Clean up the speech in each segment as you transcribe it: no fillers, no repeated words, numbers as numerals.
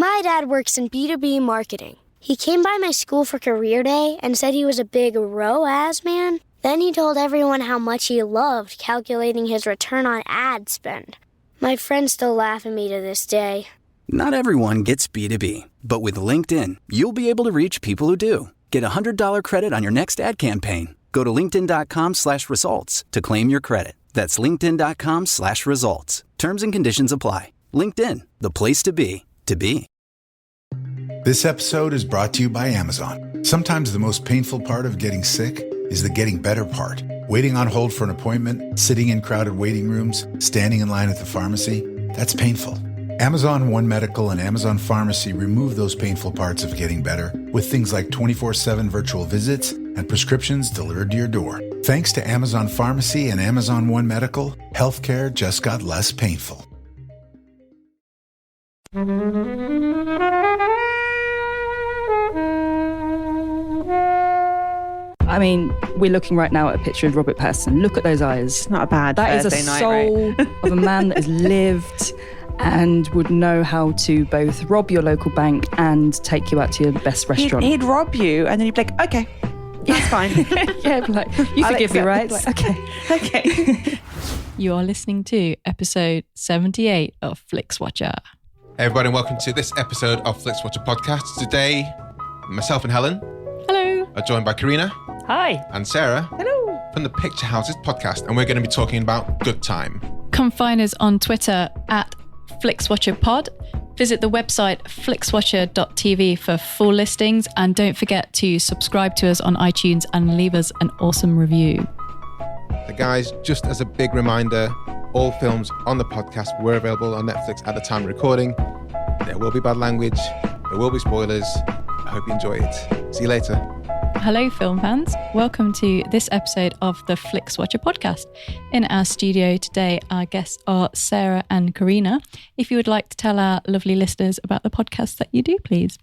My dad works in B2B marketing. He came by my school for career day and said he was a big ROAS man. Then he told everyone how much he loved calculating his return on ad spend. My friends still laugh at me to this day. Not everyone gets B2B, but with LinkedIn, you'll be able to reach people who do. Get $100 credit on your next ad campaign. Go to linkedin.com/results to claim your credit. That's linkedin.com/results. Terms and conditions apply. LinkedIn, the place to be, to be. This episode is brought to you by Amazon. Sometimes the most painful part of getting sick is the getting better part. Waiting on hold for an appointment, sitting in crowded waiting rooms, standing in line at the pharmacy, that's painful. Amazon One Medical and Amazon Pharmacy remove those painful parts of getting better with things like 24/7 virtual visits and prescriptions delivered to your door. Thanks to Amazon Pharmacy and Amazon One Medical, healthcare just got less painful. I mean, we're looking right now at a picture of Robert Pattison. Look at those eyes. It's not a bad That Thursday is a night, soul right? of a man that has lived and would know how to both rob your local bank and take you out to your best restaurant. He'd rob you and then he'd be like, okay, that's fine. Yeah, like, you I'll forgive me, accept. right? Like, Okay. Okay. You are listening to episode 78 of Flixwatcher. Hey everybody, and welcome to this episode of Flixwatcher Podcast. Today, myself and Helen Hello. are joined by Corrina Hi. and Sarah Hello. from the Picturehouses podcast, and we're going to be talking about Good Time. Come find us on Twitter at FlixWatcherPod. Visit the website flixwatcher.tv for full listings, and don't forget to subscribe to us on iTunes and leave us an awesome review. Guys, just as a big reminder, all films on the podcast were available on Netflix at the time of recording. There will be bad language, there will be spoilers. I hope you enjoy it. See you later. Hello, film fans. Welcome to this episode of the Flixwatcher podcast. In our studio today, our guests are Sarah and Corrina. If you would like to tell our lovely listeners about the podcast that you do, please.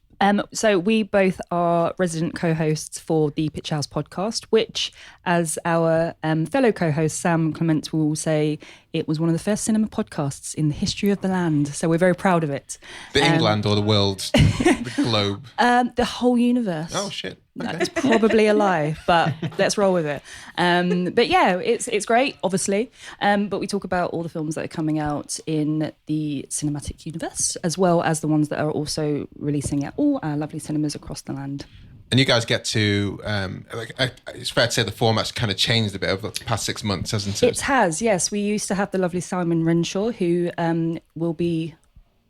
So we both are resident co-hosts for the Picturehouse Podcast, which, as our fellow co-host Sam Clement will say, it was one of the first cinema podcasts in the history of the land. So we're very proud of it. The England or the world, the globe. The whole universe. Oh shit. Okay. That's probably a lie, but let's roll with it. But yeah, it's great, obviously. But we talk about all the films that are coming out in the cinematic universe, as well as the ones that are also releasing at all our lovely cinemas across the land. And you guys get to, it's fair to say the format's kind of changed a bit over the past 6 months, hasn't it? It has, yes. We used to have the lovely Simon Renshaw, who will be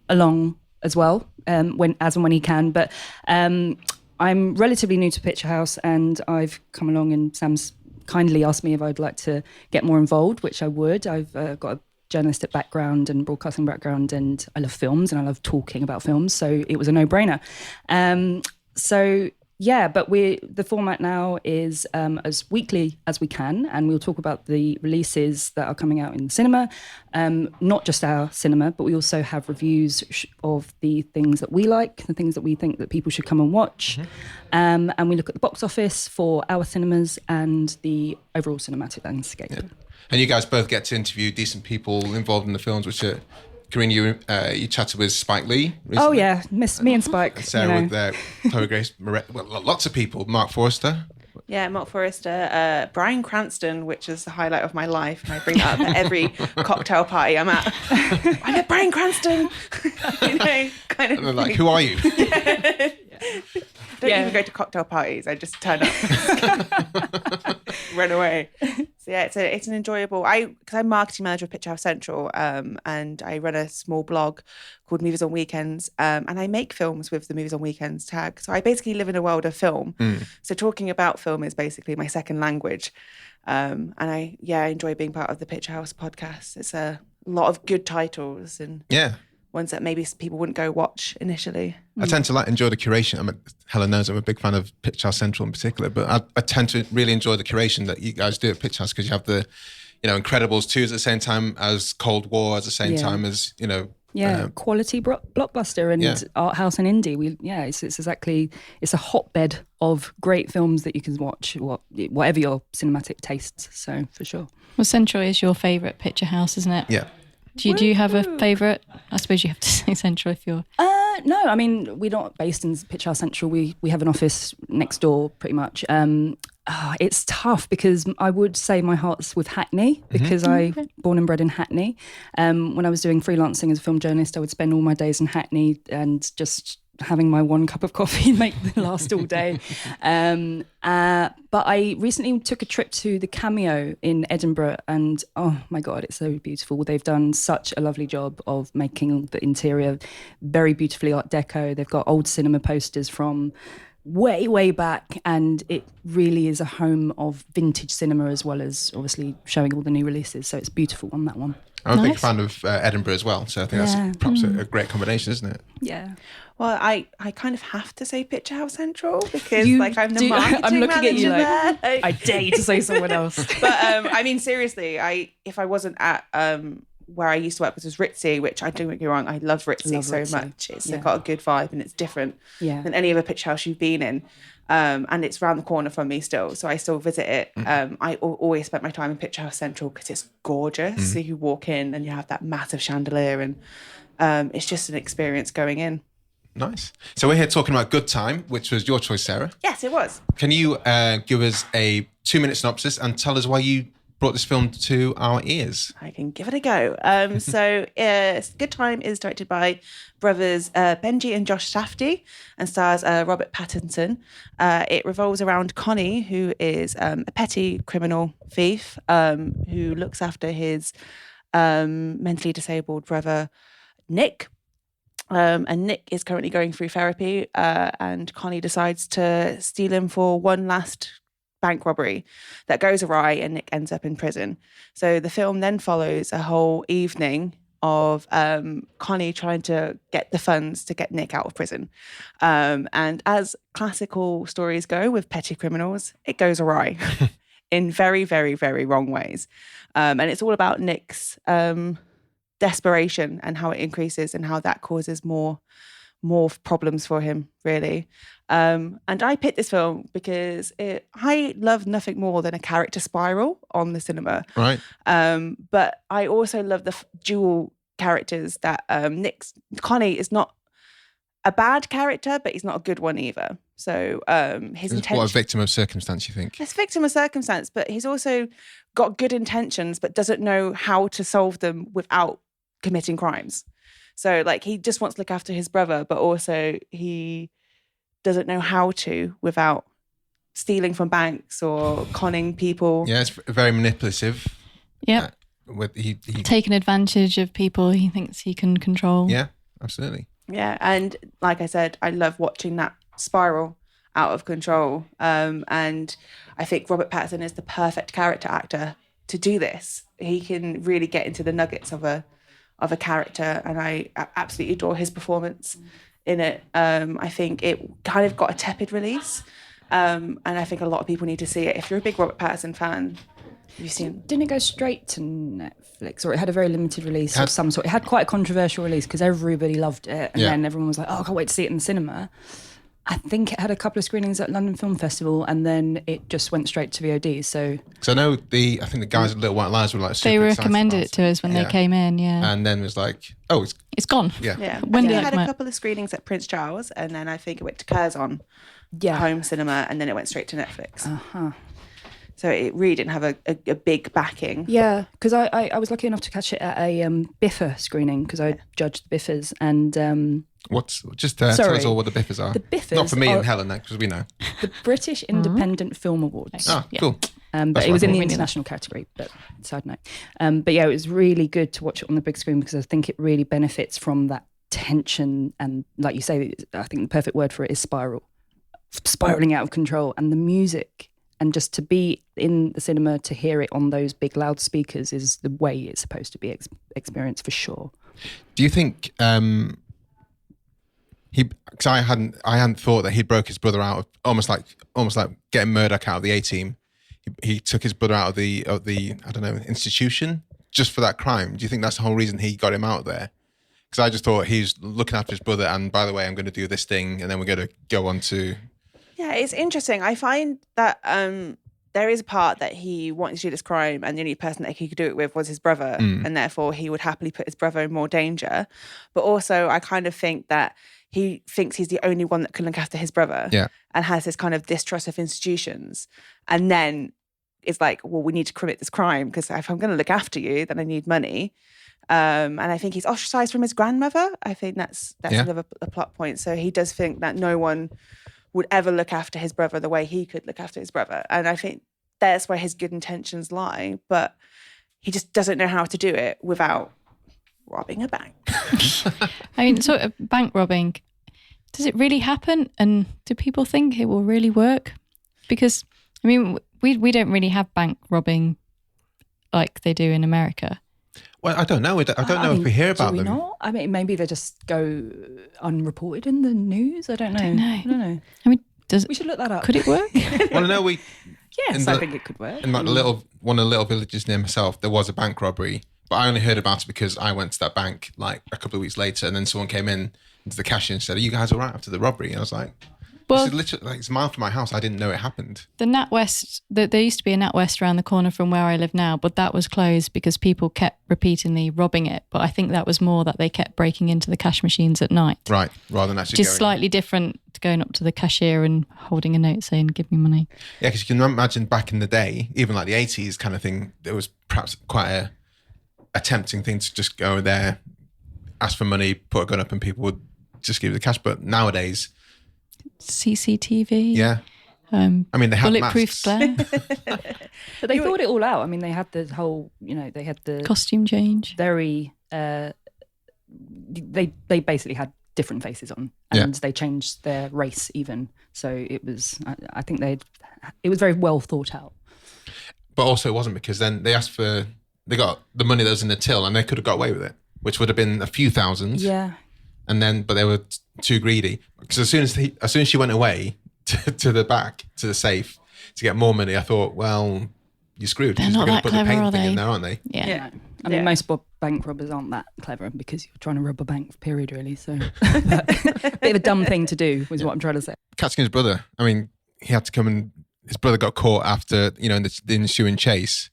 along as well, when he can. But I'm relatively new to Picturehouse, and I've come along and Sam's kindly asked me if I'd like to get more involved, which I would. I've got a journalistic background and broadcasting background, and I love films and I love talking about films, so it was a no-brainer. Yeah, but the format now is as weekly as we can, and we'll talk about the releases that are coming out in the cinema, not just our cinema, but we also have reviews of the things that we like, the things that we think that people should come and watch, and we look at the box office for our cinemas and the overall cinematic landscape. Yeah. And you guys both get to interview decent people involved in the films, which are... Corrina, you chatted with Spike Lee recently. Oh yeah, me and Spike. Sarah with Chloe Grace Moretz, well, lots of people. Mark Forrester. Yeah, Mark Forrester, Bryan Cranston, which is the highlight of my life. And I bring that up at every cocktail party I'm at. I know Bryan Cranston. Kind of. And they're like, who are you? Don't even go to cocktail parties. I just turn up, run away. So yeah, it's an enjoyable. Because I'm marketing manager of Picturehouse Central, and I run a small blog called Movies on Weekends, and I make films with the Movies on Weekends tag. So I basically live in a world of film. So talking about film is basically my second language, and I enjoy being part of the Picturehouse podcast. It's a lot of good titles and ones that maybe people wouldn't go watch initially. I tend to enjoy the curation. Helen knows I'm a big fan of Picturehouse Central in particular, but I tend to really enjoy the curation that you guys do at Picturehouse, because you have the, Incredibles 2 at the same time as Cold War, at the same time as, quality blockbuster and art house and indie. It's a hotbed of great films that you can watch, whatever your cinematic tastes. So for sure. Well, Central is your favourite Picturehouse, isn't it? Yeah. Do you have a favourite? I suppose you have to say Central if you're... No, I mean, we're not based in Picturehouse Central. We have an office next door, pretty much. It's tough because I would say my heart's with Hackney because I born and bred in Hackney. When I was doing freelancing as a film journalist, I would spend all my days in Hackney and just having my one cup of coffee make the last all day. But I recently took a trip to the Cameo in Edinburgh and oh my God, it's so beautiful. They've done such a lovely job of making the interior very beautifully Art Deco. They've got old cinema posters from way back, and it really is a home of vintage cinema as well as obviously showing all the new releases. So it's beautiful on that one. I'm a big fan of Edinburgh as well, so I think that's perhaps a great combination, isn't it? Yeah. Well, I kind of have to say Picturehouse Central because I'm the marketing I'm looking at you manager like, I dare you to say someone else. But I mean, seriously, if I wasn't at where I used to work, which was Ritzy, which I don't get me wrong, I love Ritzy so much. It's got a good vibe and it's different than any other picture house you've been in. And it's around the corner from me still, so I still visit it. I always spent my time in Picturehouse Central because it's gorgeous. So you walk in and you have that massive chandelier, and it's just an experience going in. Nice. So we're here talking about Good Time, which was your choice, Sarah. Yes, it was. Can you give us a 2-minute synopsis and tell us why you brought this film to our ears? I can give it a go. So Good Time is directed by brothers Benji and Josh Safdie and stars Robert Pattison. It revolves around Connie, who is a petty criminal thief who looks after his mentally disabled brother, Nick. And Nick is currently going through therapy and Connie decides to steal him for one last bank robbery that goes awry and Nick ends up in prison. So the film then follows a whole evening of Connie trying to get the funds to get Nick out of prison. And as classical stories go with petty criminals, it goes awry in very, very, very wrong ways. And it's all about Nick's desperation and how it increases and how that causes more problems for him, really. And I picked this film because I love nothing more than a character spiral on the cinema. Right. But I also love the dual characters that Connie is not a bad character, but he's not a good one either. So his intention. What, a victim of circumstance, you think? He's a victim of circumstance, but he's also got good intentions, but doesn't know how to solve them without committing crimes. So like he just wants to look after his brother, but also he doesn't know how to without stealing from banks or conning people. Yeah, it's very manipulative. Yeah. He taking advantage of people he thinks he can control. Yeah, absolutely. Yeah, and like I said, I love watching that spiral out of control. And I think Robert Pattison is the perfect character actor to do this. He can really get into the nuggets of a character, and I absolutely adore his performance in it. I think it kind of got a tepid release, and I think a lot of people need to see it. If you're a big Robert Pattison fan, you've seen. Didn't it go straight to Netflix, or it had a very limited release of some sort? It had quite a controversial release because everybody loved it, and then everyone was like, "Oh, I can't wait to see it in the cinema." I think it had a couple of screenings at London Film Festival, and then it just went straight to VOD. So, I know I think the guys at Little White Lies were like super they excited recommended about it to us when they came in, and then it was like, oh, it's gone. Yeah. When did it had a couple of screenings at Prince Charles, and then I think it went to Curzon home cinema, and then it went straight to Netflix. So it really didn't have a big backing. Yeah, because I was lucky enough to catch it at a Biffa screening because I judged the Biffas, and tell us all what the Biffas are. The Biffas, not for me and Helen, because we know. The British Independent Film Awards. Oh, cool. But it was in the international category, but side note. But yeah, it was really good to watch it on the big screen because I think it really benefits from that tension and, like you say, I think the perfect word for it is spiraling out of control, and the music. And just to be in the cinema, to hear it on those big loudspeakers is the way it's supposed to be experienced for sure. Do you think because I hadn't thought that he broke his brother out of almost like getting Murdoch out of the A-Team. He took his brother out of the I don't know, institution just for that crime. Do you think that's the whole reason he got him out there? Because I just thought he's looking after his brother, and by the way, I'm going to do this thing, and then we're going to go on to. Yeah, it's interesting. I find that there is a part that he wanted to do this crime and the only person that he could do it with was his brother, and therefore he would happily put his brother in more danger. But also I kind of think that he thinks he's the only one that can look after his brother, and has this kind of distrust of institutions. And then it's like, well, we need to commit this crime because if I'm going to look after you, then I need money. And I think he's ostracized from his grandmother. I think that's another a plot point. So he does think that no one would ever look after his brother the way he could look after his brother. And I think that's where his good intentions lie. But he just doesn't know how to do it without robbing a bank. I mean, sort of bank robbing, does it really happen? And do people think it will really work? Because, I mean, we don't really have bank robbing like they do in America. Well, I don't know. I don't know if we hear about them. Not? I mean, maybe they just go unreported in the news. I don't know. I don't know. I mean, we should look that up. Could it work? Well, no, Yes, I think it could work. In like one of the little villages near myself, there was a bank robbery, but I only heard about it because I went to that bank like a couple of weeks later, and then someone came into the cashier and said, "Are you guys all right after the robbery?" And I was like, well, this is literally like it's a mile from my house. I didn't know it happened. The NatWest, there used to be a NatWest around the corner from where I live now, but that was closed because people kept repeatedly robbing it. But I think that was more that they kept breaking into the cash machines at night. Right, rather than actually just slightly different to going up to the cashier and holding a note saying, "Give me money." Yeah, because you can imagine back in the day, even like the 80s kind of thing, there was perhaps quite a tempting thing to just go there, ask for money, put a gun up, and people would just give you the cash. But nowadays, CCTV. Yeah. I mean, they had bulletproof glare. But they thought it all out. I mean, they had the whole, they had the costume change. Very, they basically had different faces on, and they changed their race even. So it was, I think it was very well thought out. But also it wasn't, because then they got the money that was in the till and they could have got away with it, which would have been a few thousands. Yeah. And then, but they were too greedy, because as soon as she went away to the back, to the safe to get more money, I thought, well, you're screwed. They're not that clever, are they? In there, aren't they? Yeah. I mean, most bank robbers aren't that clever because you're trying to rob a bank, period, really. So, bit of a dumb thing to do was what I'm trying to say. Catching his brother, I mean, he had to come and his brother got caught after, in the ensuing chase.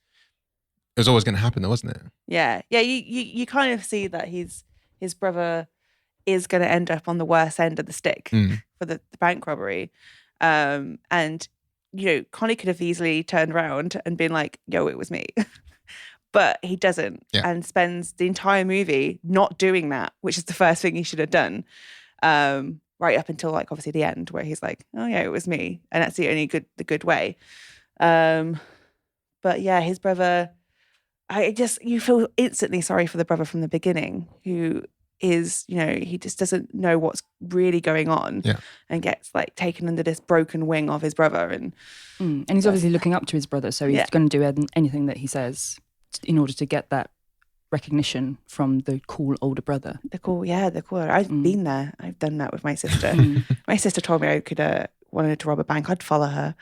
It was always going to happen, though, wasn't it? Yeah. Yeah, you kind of see that his brother is going to end up on the worst end of the stick for the bank robbery. And, Connie could have easily turned around and been like, yo, it was me. But he doesn't, and spends the entire movie not doing that, which is the first thing he should have done. Right up until obviously the end, where he's like, oh yeah, it was me. And that's the good way. But yeah, his brother, you feel instantly sorry for the brother from the beginning, who is, he just doesn't know what's really going on, and gets taken under this broken wing of his brother. And he's obviously looking up to his brother, so he's going to do anything that he says in order to get that recognition from the cool older brother. The cool. I've been there. I've done that with my sister. My sister told me I could wanted to rob a bank. I'd follow her.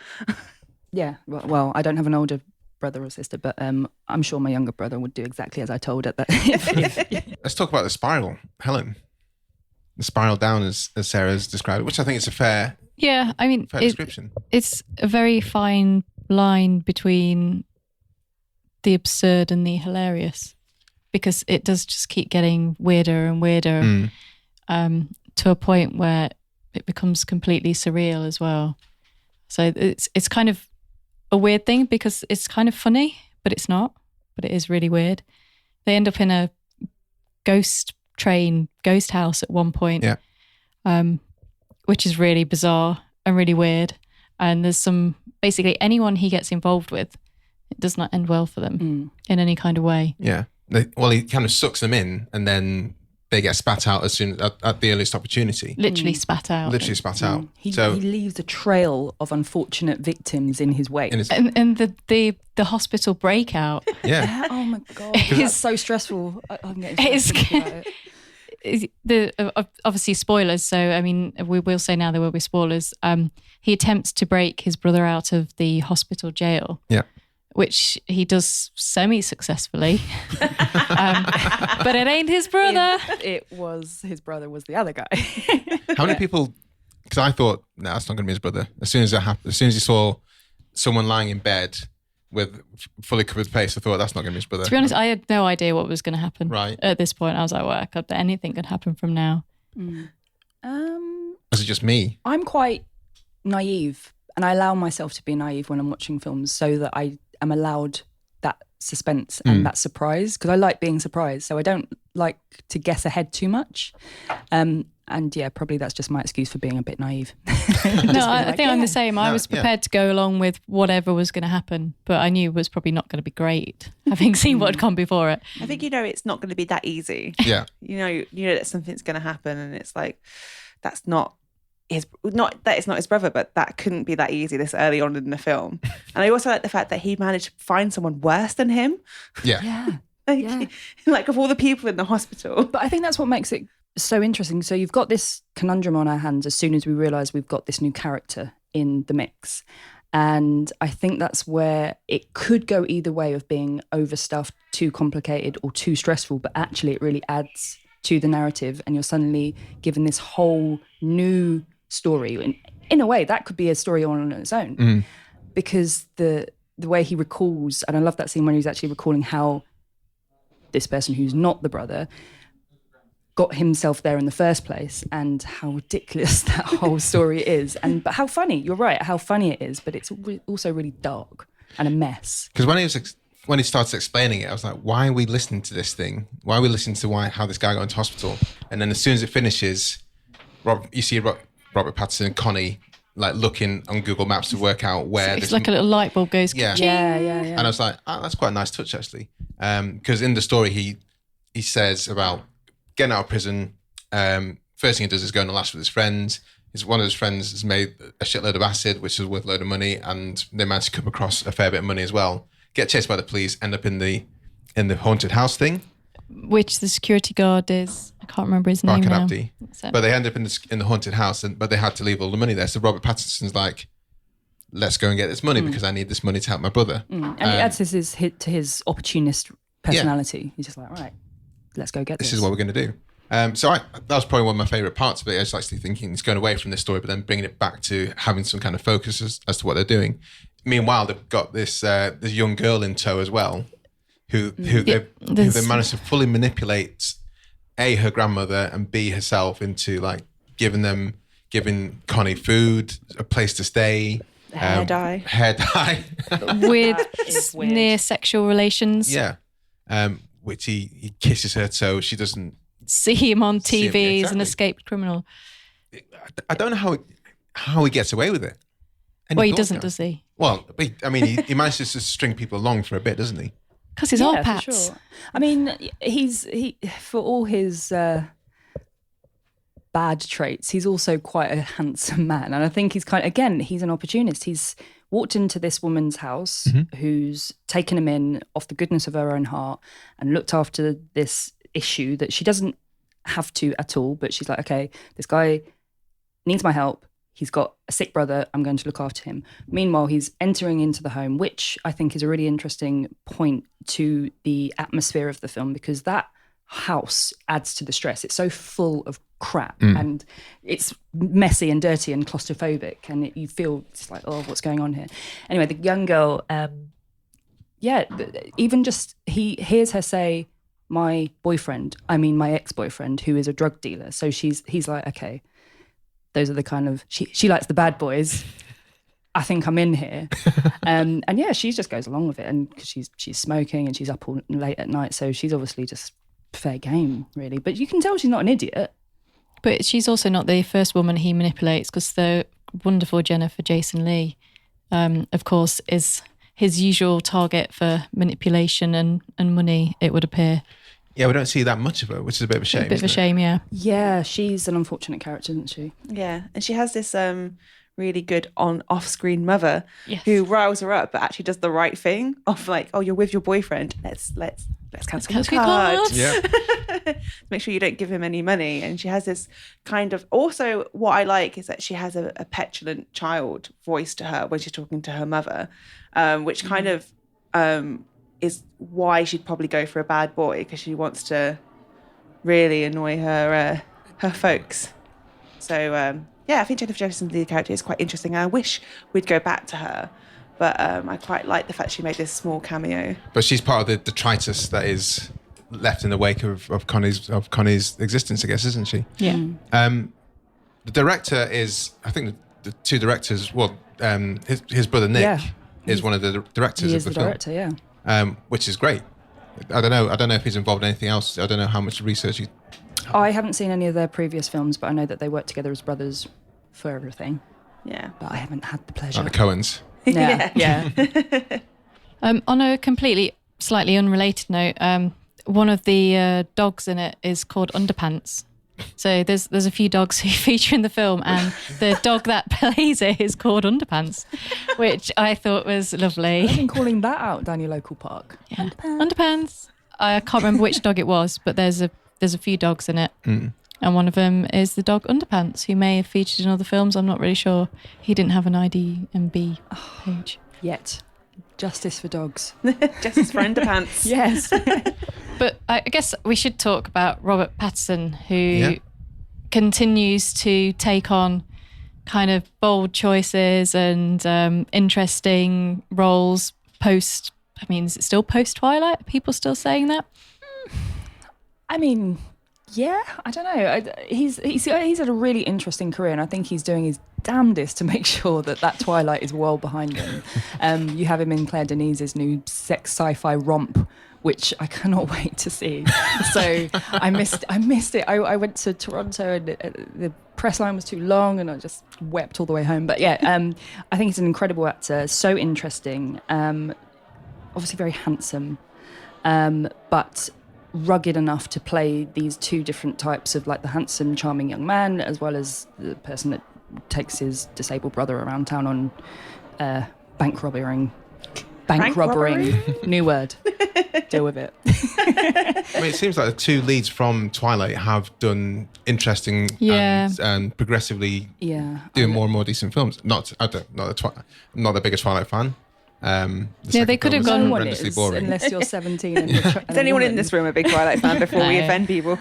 Yeah. Well, I don't have an older brother or sister, but I'm sure my younger brother would do exactly as I told her. Let's talk about the spiral, Helen. The spiral down, as Sarah's described it, which I think is a fair description. It's a very fine line between the absurd and the hilarious, because it does just keep getting weirder and weirder to a point where it becomes completely surreal as well. So it's kind of a weird thing, because it's kind of funny, but it's not. But it is really weird. They end up in a ghost house at one point, which is really bizarre and really weird. And there's basically anyone he gets involved with, it does not end well for them in any kind of way. Yeah. He kind of sucks them in, and then they get spat out as soon at the earliest opportunity. Literally spat out. He leaves a trail of unfortunate victims in his wake. And the hospital breakout. Yeah. Oh my God. It's so stressful. I'm getting stressed about it. Obviously spoilers, so I mean we will say now there will be spoilers. He attempts to break his brother out of the hospital jail, which he does semi-successfully, but it ain't his brother. It was his brother was the other guy. How many people? Because I thought, no, that's not going to be his brother. As soon as he saw someone lying in bed with fully covered face, I thought that's not going to be his brother. To be honest, I had no idea what was going to happen. Right. At this point, I was like, well, anything could happen from now. Was it just me? I'm quite naive, and I allow myself to be naive when I'm watching films so that I am allowed that suspense and that surprise, because I like being surprised, so I don't like to guess ahead too much. And yeah, probably that's just my excuse for being a bit naive. I think I'm the same. I was prepared to go along with whatever was going to happen, but I knew it was probably not going to be great, having seen what had come before it. I think it's not going to be that easy. Yeah. You know that something's going to happen, and it's like that's not that it's not his brother, but that couldn't be that easy this early on in the film. And I also like the fact that he managed to find someone worse than him. Yeah. Like of all the people in the hospital. But I think that's what makes it so interesting. So you've got this conundrum on our hands as soon as we realise we've got this new character in the mix. And I think that's where it could go either way of being overstuffed, too complicated or too stressful, but actually it really adds to the narrative and you're suddenly given this whole new story. In a way, that could be a story on its own because the way he recalls, and I love that scene when he's actually recalling how this person who's not the brother got himself there in the first place and how ridiculous that whole story is. But how funny, you're right, how funny it is, but it's also really dark and a mess. Because when he started explaining it, I was like, why are we listening to this thing? Why are we listening to how this guy got into hospital? And then as soon as it finishes, you see Robert Pattison and Connie like looking on Google Maps to work out where it's like a little light bulb goes. Yeah. And I was like, that's quite a nice touch actually. Because in the story, he says about getting out of prison. First thing he does is go on a lash with his friends. One of his friends has made a shitload of acid, which is worth a load of money, and they managed to come across a fair bit of money as well. Get chased by the police, end up in the haunted house thing, which the security guard is. I can't remember his name now. But they end up in the haunted house, but they had to leave all the money there. So Robert Pattinson's like, let's go and get this money because I need this money to help my brother. And it adds to his opportunist personality. He's just like, right, let's go get this. This is what we're going to do. So that was probably one of my favourite parts of it. I was actually thinking it's going away from this story, but then bringing it back to having some kind of focus as to what they're doing. Meanwhile, they've got this young girl in tow as well, who they managed to fully manipulate A, her grandmother, and B, herself into like giving Connie food, a place to stay, hair dye, with near sexual relations. Yeah, which he kisses her so she doesn't see him on TV as an escaped criminal. I don't know how he gets away with it. He doesn't, does he? Well, he manages to string people along for a bit, doesn't he? Because he's all Pats. Sure. I mean, he for all his bad traits, he's also quite a handsome man. And I think he's he's an opportunist. He's walked into this woman's house who's taken him in off the goodness of her own heart and looked after this issue that she doesn't have to at all. But she's like, okay, this guy needs my help. He's got a sick brother. I'm going to look after him. Meanwhile, he's entering into the home, which I think is a really interesting point to the atmosphere of the film because that house adds to the stress. It's so full of crap and it's messy and dirty and claustrophobic and you feel just like, oh, what's going on here? Anyway, the young girl, even just he hears her say, my ex-boyfriend, who is a drug dealer. So he's like, okay, those are the kind of, she likes the bad boys. I think I'm in here. And yeah, she just goes along with it. And she's smoking and she's up all late at night. So she's obviously just fair game, really. But you can tell she's not an idiot. But she's also not the first woman he manipulates because the wonderful Jennifer Jason Leigh, of course, is his usual target for manipulation and money, it would appear. Yeah, we don't see that much of her, which is a bit of a shame. A bit of a shame, yeah. Yeah, she's an unfortunate character, isn't she? Yeah, and she has this really good off-screen mother who riles her up, but actually does the right thing of like, oh, you're with your boyfriend. Let's cancel your card. Yeah. Make sure you don't give him any money. And she has this kind of. Also, what I like is that she has a petulant child voice to her when she's talking to her mother, which kind of is why she'd probably go for a bad boy because she wants to really annoy her folks. So I think Jennifer Jason Leigh character is quite interesting. I wish we'd go back to her But I quite like the fact she made this small cameo. But she's part of the detritus that is left in the wake of Connie's existence, I guess, isn't she? Yeah. The director is, I think the two directors, his brother Nick is one of the directors of the film. Director, yeah. Which is great. I don't know if he's involved in anything else. I don't know how much research he... I haven't seen any of their previous films, but I know that they work together as brothers for everything. Yeah. But I haven't had the pleasure. Like the Coens. Yeah. On a completely, slightly unrelated note, one of the dogs in it is called Underpants. So there's a few dogs who feature in the film, and the dog that plays it is called Underpants, which I thought was lovely. I've been calling that out down your local park. Yeah. Underpants. I can't remember which dog it was, but there's a few dogs in it. And one of them is the dog Underpants, who may have featured in other films. I'm not really sure. He didn't have an IDMB page. Yet. Justice for dogs. Justice for Underpants. Yes. But I guess we should talk about Robert Pattison, who continues to take on kind of bold choices and interesting roles post. I mean, is it still post Twilight? Are people still saying that? I mean, yeah, I don't know. He's had a really interesting career, and I think he's doing his damnedest to make sure that Twilight is well behind him. You have him in Claire Denise's new sex sci-fi romp, which I cannot wait to see. So I missed it. I went to Toronto and the press line was too long and I just wept all the way home. But yeah, I think he's an incredible actor, so interesting, obviously very handsome, but rugged enough to play these two different types of, like, the handsome, charming young man, as well as the person that takes his disabled brother around town on bank robbering. New word. Deal with it. I mean, it seems like the two leads from Twilight have done interesting and progressively doing more and more decent films. I'm not the biggest Twilight fan. They could have gone horrendously boring. Unless you're 17. And Is anyone in this room a big Twilight fan before we offend people?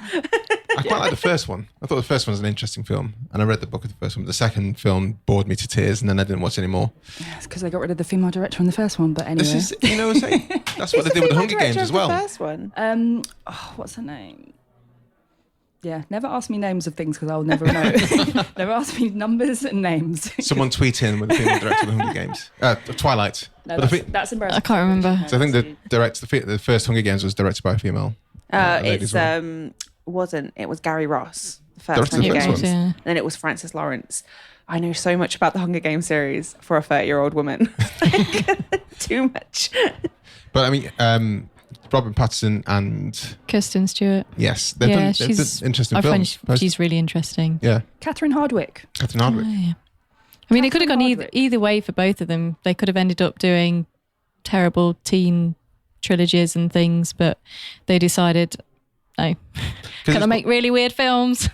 I quite like the first one. I thought the first one was an interesting film, and I read the book of the first one. But the second film bored me to tears, and then I didn't watch anymore. Yeah, it's because they got rid of the female director in the first one. But anyway, that's what they did with the Hunger Games as well. The first one. What's her name? Yeah, never ask me names of things because I'll never know. Never ask me numbers and names. Someone tweet in with the female director of the Hunger Games. Twilight. No, that's embarrassing. I can't remember. So I think the first Hunger Games was directed by a female. It was Gary Ross, the first Hunger Hunger Games. Games. And then it was Francis Lawrence. I know so much about the Hunger Games series for a 30-year-old woman. Too much. But I mean, Robert Pattison and Kirsten Stewart. Yes, they've done interesting films. I find she's really interesting. Yeah. Catherine Hardwicke. Oh, yeah. I mean, it could have gone either way for both of them. They could have ended up doing terrible teen trilogies and things, but they decided, no, can I make really weird films?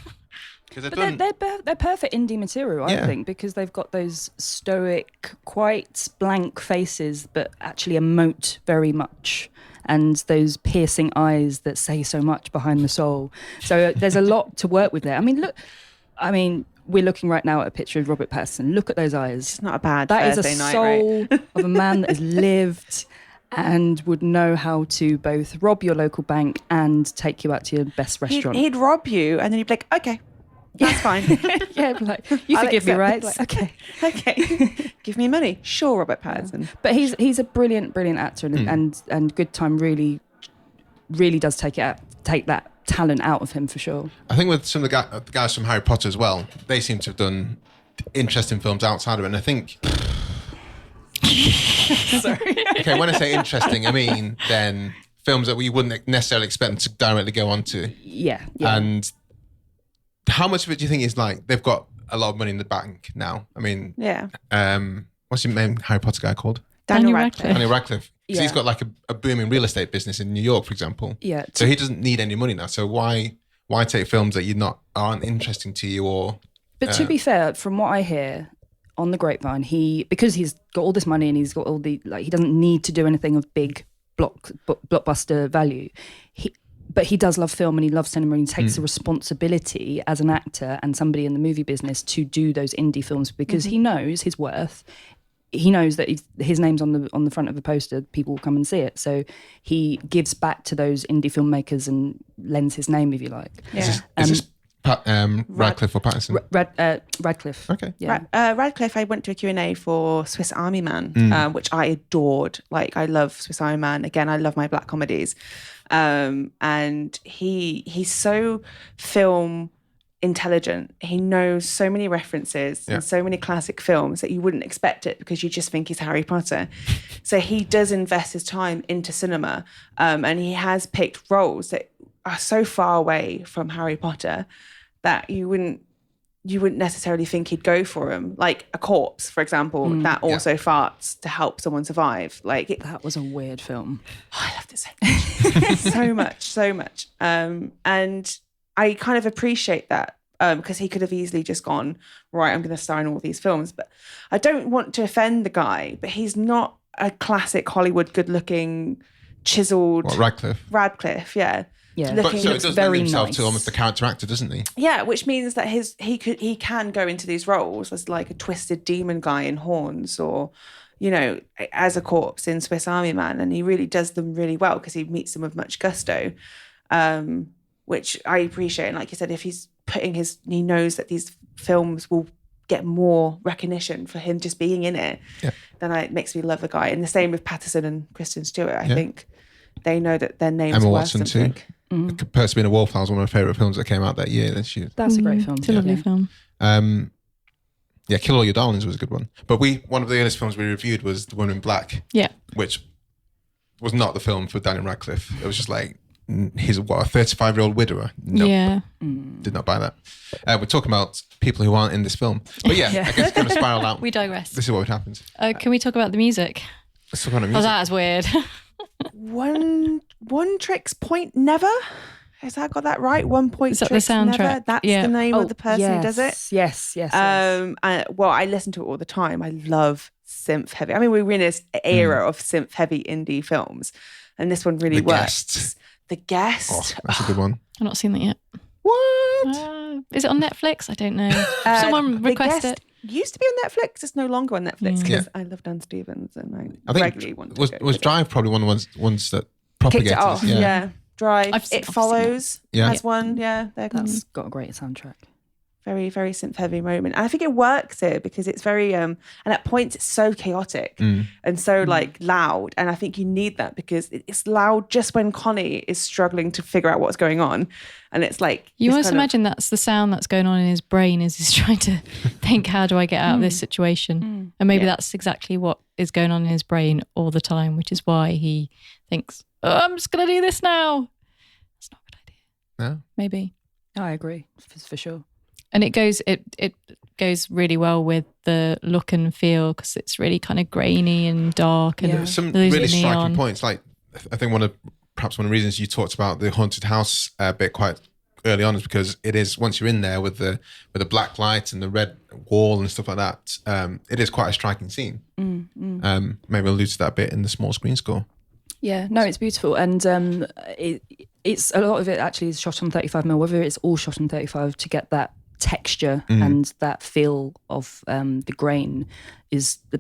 But they're perfect indie material, I think, because they've got those stoic, quite blank faces, but actually emote very much, and those piercing eyes that say so much behind the soul. So there's a lot to work with there. I mean, we're looking right now at a picture of Robert Pattison. Look at those eyes. It's not a bad That Thursday is a night, soul right? of a man that has lived and would know how to both rob your local bank and take you out to your best restaurant. He'd rob you and then you'd be like, okay, that's fine. Yeah, like, you I'll forgive me, accept right? this. Like, Okay. Give me money. Sure, Robert Pattison. But he's a brilliant actor, and Good Time really does take that talent out of him for sure. I think with some of the guys from Harry Potter as well, they seem to have done interesting films outside of it. And I think... Sorry. Okay, when I say interesting, I mean then films that we wouldn't necessarily expect them to directly go on to. Yeah. And how much of it do you think is like they've got a lot of money in the bank now? I mean, what's your main Harry Potter guy called? Daniel Radcliffe. Daniel Radcliffe. Because Yeah. he's got like a booming real estate business in New York, for example. Yeah. So he doesn't need any money now. So why take films that aren't interesting to you or? But to be fair, from what I hear on the grapevine, because he's got all this money and he's got all the, like, he doesn't need to do anything of big blockbuster value. But he does love film and he loves cinema, and he takes the responsibility as an actor and somebody in the movie business to do those indie films because he knows his worth he knows that if his name's on the front of the poster, people will come and see it. So he gives back to those indie filmmakers and lends his name, if you like. Yeah. Is this Radcliffe or Pattison? Radcliffe. Okay. Yeah. Radcliffe, I went to a Q&A for Swiss Army Man, which I adored. Like, I love Swiss Army Man. Again, I love my black comedies. And he's so film intelligent. He knows so many references and so many classic films that you wouldn't expect it, because you just think he's Harry Potter. So he does invest his time into cinema, and he has picked roles that are so far away from Harry Potter that you wouldn't necessarily think he'd go for him. Like a corpse, for example, that also farts to help someone survive. Like that was a weird film. I loved it so much. so much. And I kind of appreciate that, because he could have easily just gone, right, I'm going to star in all these films. But I don't want to offend the guy, but he's not a classic Hollywood good-looking, chiseled... What, Radcliffe, yeah. Yeah. But so it does lend himself nice to almost the character actor, doesn't he? Yeah, which means that he can go into these roles as like a twisted demon guy in Horns, or, you know, as a corpse in Swiss Army Man, and he really does them really well because he meets them with much gusto, which I appreciate. And like you said, if he's he knows that these films will get more recognition for him just being in it, then it makes me love the guy. And the same with Pattison and Kristen Stewart. I think they know that their names Emma are worth Watson something. too. Percy and a Wallflower was one of my favourite films that came out that year. That's a great film. It's a lovely film. Kill All Your Darlings was a good one. But one of the earliest films we reviewed was The Woman in Black. Yeah. Which was not the film for Daniel Radcliffe. It was just like, he's a 35-year-old widower. Nope. Yeah. Did not buy that. We're talking about people who aren't in this film. But I guess it's going to spiral out. We digress. This is what happens. Can we talk about the music? Let's talk about the music. Oh, that is weird. Oneohtrix Point Never? Has that got that right? Is that the soundtrack? Never? That's the name of the person who does it? Yes. Well, I listen to it all the time. I love synth heavy. I mean, we're in this era of synth heavy indie films, and this one really works. The Guest. Oh, that's a good one. I've not seen that yet. What? Is it on Netflix? I don't know. Someone request it. Used to be on Netflix. It's no longer on Netflix because I love Dan Stevens, and I regularly want to was Drive probably one of the ones that propagated kicked it off. Yeah. Drive. I've It Follows has one. Yeah, That's got a great soundtrack. Very, very synth heavy moment. And I think it works here because it's very, and at points it's so chaotic and so like loud. And I think you need that because it's loud just when Connie is struggling to figure out what's going on. And it's like... You almost imagine that's the sound that's going on in his brain as he's trying to think, how do I get out of this situation? And maybe that's exactly what is going on in his brain all the time, which is why he thinks, oh, I'm just going to do this now. That's not a good idea. No? Maybe. I agree, for sure. And it goes really well with the look and feel because it's really kind of grainy and dark and some really really striking neon points. Like I think one of the reasons you talked about the haunted house bit quite early on is because it is, once you're in there with the black light and the red wall and stuff like that, it is quite a striking scene. Maybe allude to that bit in the small screen score. Yeah, no, it's beautiful, and it's a lot of it actually is shot on 35mm. Whether it's all shot on 35 to get that texture and that feel of the grain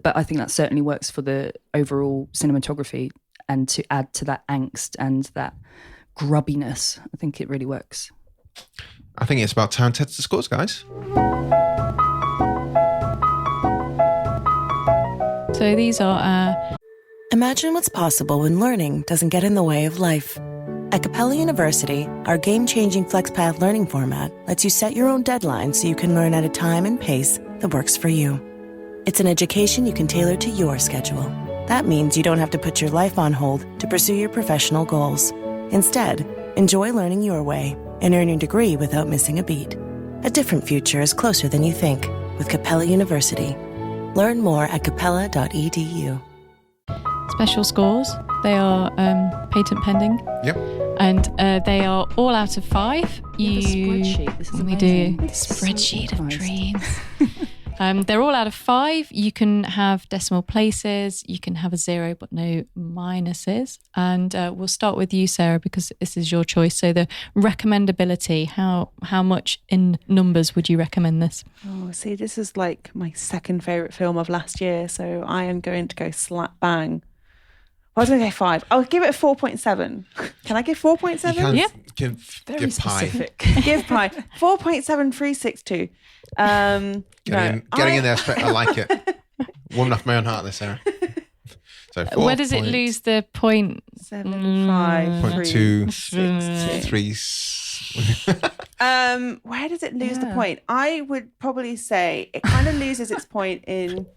but I think that certainly works for the overall cinematography and to add to that angst and that grubbiness. I think it really works. I think it's about time to test the scores, guys. So these are our... Imagine what's possible when learning doesn't get in the way of life. At Capella University, our game-changing FlexPath learning format lets you set your own deadlines so you can learn at a time and pace that works for you. It's an education you can tailor to your schedule. That means you don't have to put your life on hold to pursue your professional goals. Instead, enjoy learning your way and earn your degree without missing a beat. A different future is closer than you think with Capella University. Learn more at capella.edu. Special scores. They are patent pending. Yep. And they are all out of 5. The spreadsheet. This is we amazing. do. The spreadsheet of dreams. They're all out of 5. You can have decimal places. You can have a 0, but no minuses. And we'll start with you, Sarah, because this is your choice. So the recommendability, how much in numbers would you recommend this? Oh, see, this is like my second favourite film of last year. So I am going to go slap bang. I was going to go 5. I'll give it a 4.7. Can I give 4.7? Yeah. Give Very pie. specific. Give pie. 4.7362. Getting in there, I like it. Warming off my own heart there, Sarah. So Where does it lose the point? 7.5. Where does it lose the point? I would probably say it kind of loses its point in.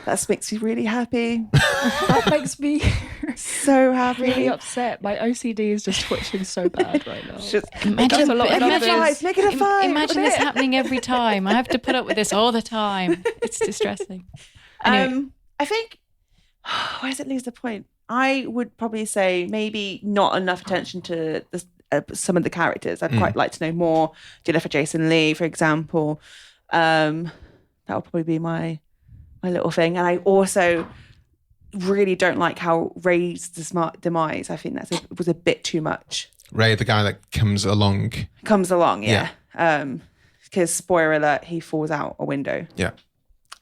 That makes me really happy. That makes me so happy. really upset. My OCD is just twitching so bad right now. Imagine Make it a 5. Imagine this happening every time. I have to put up with this all the time. It's distressing. Anyway. I think, where does it lose the point? I would probably say maybe not enough attention to some of the characters. I'd quite like to know more. Jennifer Jason Leigh, for example. That would probably be my little thing. And I also really don't like how Ray's demise. I think was a bit too much. Ray, the guy that comes along, yeah. Because spoiler alert, he falls out a window. Yeah.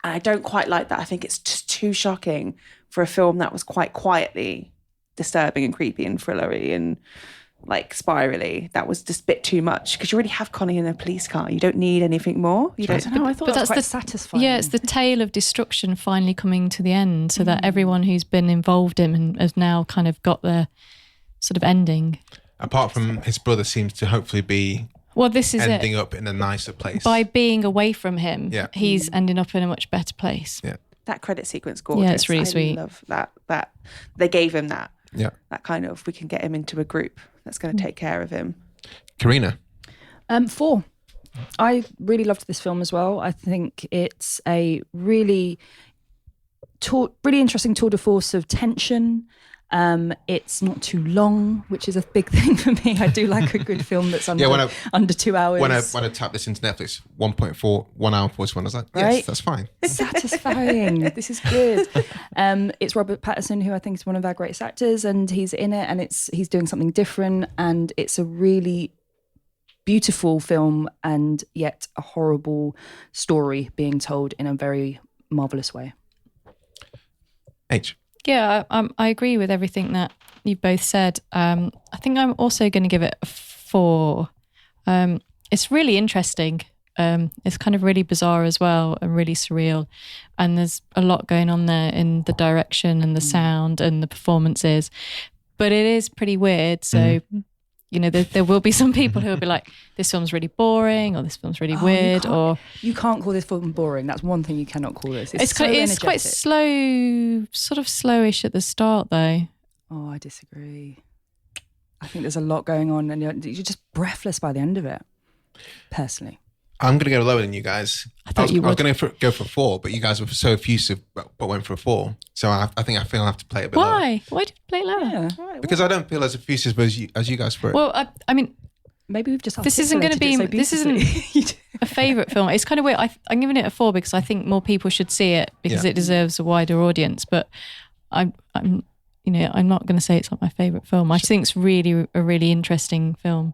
And I don't quite like that. I think it's just too shocking for a film that was quite quietly disturbing and creepy and thrillery and like spirally. That was just a bit too much because you already have Connie in a police car. You don't need anything more. You don't. I thought that was quite satisfying. Yeah, it's the tale of destruction finally coming to the end, so that everyone who's been involved in and has now kind of got their sort of ending. Apart from his brother seems to hopefully be this is ending up in a nicer place. By being away from him, he's ending up in a much better place. Yeah. That credit sequence, gorgeous. Yeah, it's really sweet. I love that they gave him that. Yeah. That kind of, we can get him into a group that's going to take care of him. Corrina? 4. I really loved this film as well. I think it's a really interesting tour de force of tension. It's not too long, which is a big thing for me. I do like a good film that's under 2 hours. When I tapped this into Netflix, 1.4, 1 hour 41, I was like, yes, right? That's fine. Satisfying. This is good. It's Robert Pattison, who I think is one of our greatest actors, and he's in it, and he's doing something different, and it's a really beautiful film and yet a horrible story being told in a very marvellous way. H. Yeah, I agree with everything that you've both said. I think I'm also going to give it a 4. It's really interesting. It's kind of really bizarre as well and really surreal. And there's a lot going on there in the direction and the sound and the performances. But it is pretty weird. So, there will be some people who will be like, this film's really boring or this film's really weird. You can't call this film boring. That's one thing you cannot call this. It's quite slow, sort of slowish at the start though. Oh, I disagree. I think there's a lot going on and you're just breathless by the end of it, personally. I'm going to go lower than you guys. I was going to go for 4, but you guys were so effusive but went for a 4. So I feel I have to play it a bit lower. Why? Why did you play it lower? Yeah. Because I don't feel as effusive as you guys for it. Well, I mean, maybe we've just this isn't a favourite film. It's kind of weird. I'm giving it a 4 because I think more people should see it because it deserves a wider audience. But I'm not going to say it's not my favourite film. I just think it's really a really interesting film.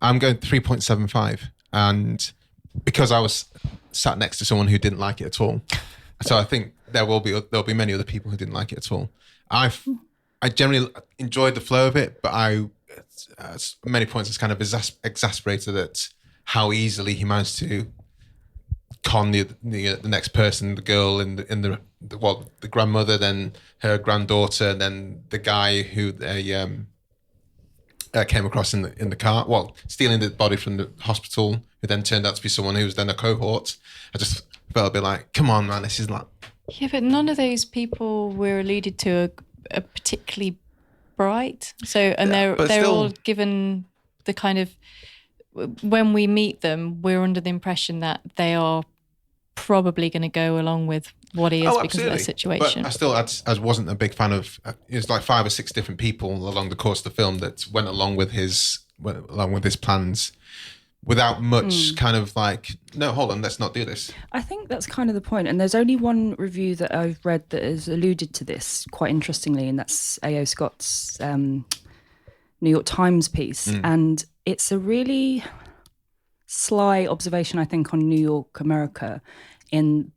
I'm going 3.75. And because I was sat next to someone who didn't like it at all, so I think there'll be many other people who didn't like it at all. I generally enjoyed the flow of it, but at many points it's kind of exasperated at how easily he managed to con the next person, the girl in the grandmother, then her granddaughter, then the guy who they came across in the car, stealing the body from the hospital, who then turned out to be someone who was then a cohort. I just felt a bit like, come on, man, this is not... Yeah, but none of those people were alluded to are particularly bright. So, and they're all given the kind of... When we meet them, we're under the impression that they are probably going to go along with what he is because of their situation. But I wasn't a big fan of. It was like 5 or 6 different people along the course of the film that went along with his plans. without much kind of like, no, hold on, let's not do this. I think that's kind of the point. And there's only one review that I've read that has alluded to this quite interestingly, and that's A.O. Scott's New York Times piece. And it's a really sly observation, I think, on New York America in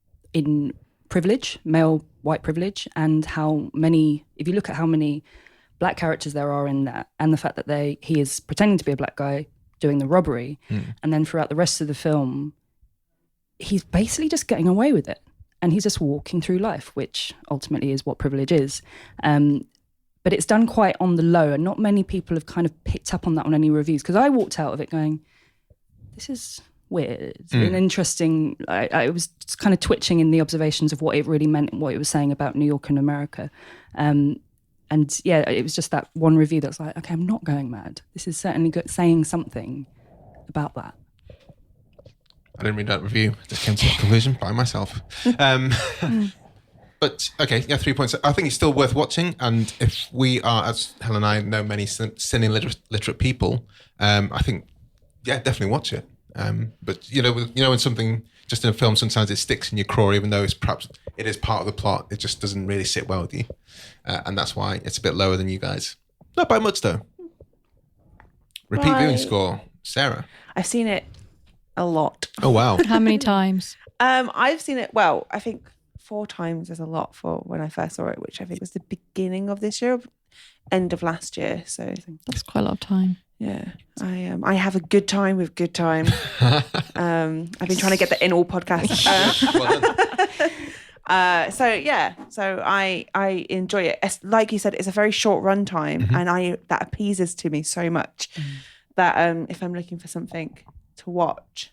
privilege, male white privilege, and how many, if you look at how many black characters there are in that, and the fact that he is pretending to be a black guy doing the robbery, and then throughout the rest of the film, he's basically just getting away with it, and he's just walking through life, which ultimately is what privilege is. But it's done quite on the low, and not many people have kind of picked up on that on any reviews, because I walked out of it going, this is weird and interesting. I was just kind of twitching in the observations of what it really meant and what it was saying about New York and America. And yeah, it was just that one review that was like, okay, I'm not going mad. This is certainly saying something about that. I didn't read that review. I just came to that conclusion by myself. But okay, yeah, 3 points. I think it's still worth watching. And if we are, as Helen and I know many cine literate people, I think, yeah, definitely watch it. But you know, when something just in a film, sometimes it sticks in your craw, even though it is part of the plot. It just doesn't really sit well with you, and that's why it's a bit lower than you guys. Not by much though. Repeat viewing score, Sarah. I've seen it a lot. Oh wow! How many times? I've seen it. Well, I think 4 times is a lot for when I first saw it, which I think was the beginning of this year, end of last year. So that's quite a lot of time. Yeah, I have a good time with good time. I've been trying to get the In All podcast. So I enjoy it. Like you said, it's a very short run time, and that appeases to me so much that if I'm looking for something to watch,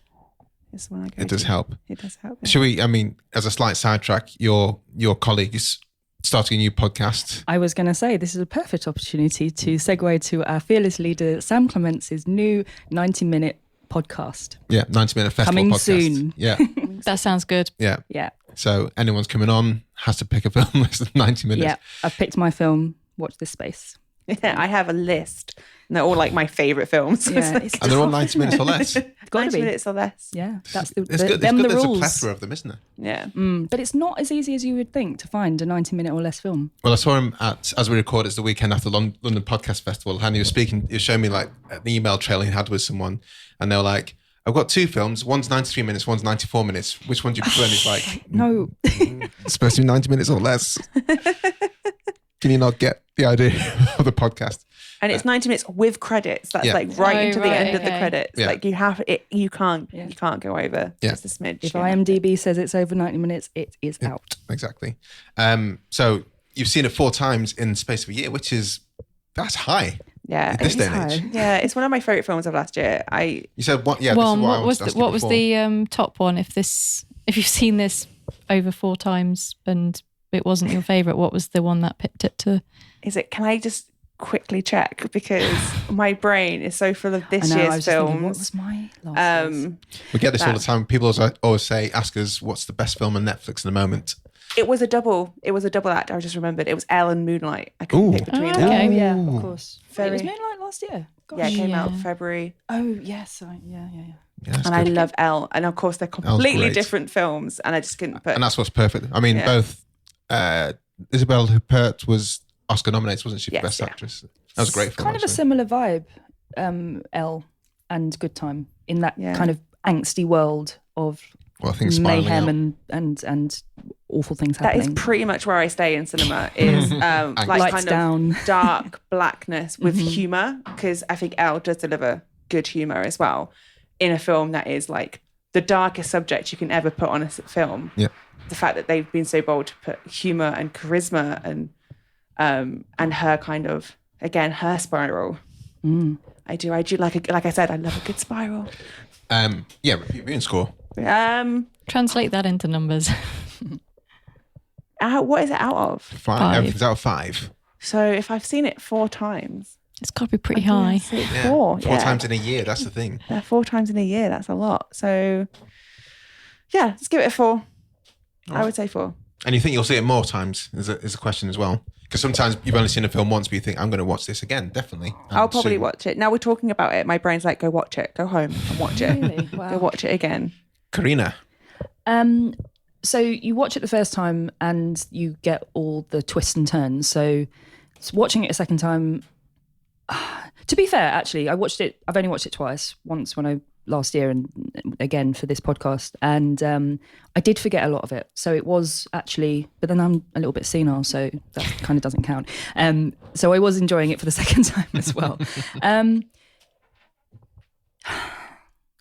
it's when I go. It does help. It does help. Yeah. Should we? I mean, as a slight sidetrack, your colleagues starting a new podcast. I was going to say, this is a perfect opportunity to segue to our fearless leader, Sam Clements's new 90-minute podcast. Yeah, 90-minute festival coming podcast. Soon. Yeah. That sounds good. Yeah. Yeah. So anyone's coming on has to pick a film less than 90 minutes. Yeah, I've picked my film, Watch This Space. Yeah, I have a list. And they're all like my favourite films. Yeah, and they're all 90 minutes or less. 90 minutes or less. Yeah, that's the It's good. them the There's rules. a plethora of them, isn't there? Yeah. But it's not as easy as you would think to find a 90-minute or less film. Well, I saw him as we record, it's the weekend after London Podcast Festival, and he was showing me like an email trail he had with someone, and they were like, I've got 2 films, one's 93 minutes, one's 94 minutes. Which one do you prefer? And he's like, no. It's supposed to be 90 minutes or less. Can you not get the idea of the podcast? And it's 90 minutes with credits. That's like into the end of the credits. Yeah. Like you can't go over just a smidge. If IMDb says it's over 90 minutes, it is out. Exactly. So you've seen it 4 times in the space of a year, that's high. Yeah, at this day and age. Yeah, it's one of my favourite films of last year. You said what? Yeah. Well, this is what was the top one? If you've seen this over 4 times and it wasn't your favourite, what was the one that pipped it to? Can I just quickly check, because my brain is so full of this year's films. What was my last We get this all the time. People always ask us, what's the best film on Netflix at the moment? It was a double act. I just remembered. It was Elle and Moonlight. I couldn't pick between them. Okay, yeah, of course. Very, it was Moonlight last year. Gosh. Yeah, it came out February. Oh, yes. Yeah. And I love Elle. And of course, they're completely different films. And I just couldn't put... And that's what's perfect. I mean, both... Isabelle Huppert was Oscar nominated, wasn't she, for Best Actress? That was a great film. Kind of a similar vibe, Elle and Good Time, in that kind of angsty world of mayhem and awful things happening. That is pretty much where I stay in cinema, is like Lights kind down. of dark blackness with humour, because I think Elle does deliver good humour as well in a film that is like the darkest subject you can ever put on a film. Yeah. The fact that they've been so bold to put humour and charisma and her kind of, again, her spiral. I do like I said, I love a good spiral. Repeat viewing score. Translate that into numbers. What is it out of? 5. Everything's out of 5. So if I've seen it 4 times, it's got to be pretty high. 4 times in a year. That's the thing. 4 times in a year. That's a lot. So yeah, let's give it a 4. I would say 4. And you think you'll see it more times is a question as well. Because sometimes you've only seen a film once, but you think, I'm going to watch this again, definitely. I'll probably watch it. Now we're talking about it, my brain's like, go watch it. Go home and watch it. Really? Wow. Go watch it again. Corrina. So you watch it the first time and you get all the twists and turns. So watching it a second time, to be fair, actually, I've only watched it twice. Once last year and again for this podcast. And I did forget a lot of it. So it was actually, but then I'm a little bit senile, so that kind of doesn't count. So I was enjoying it for the second time as well.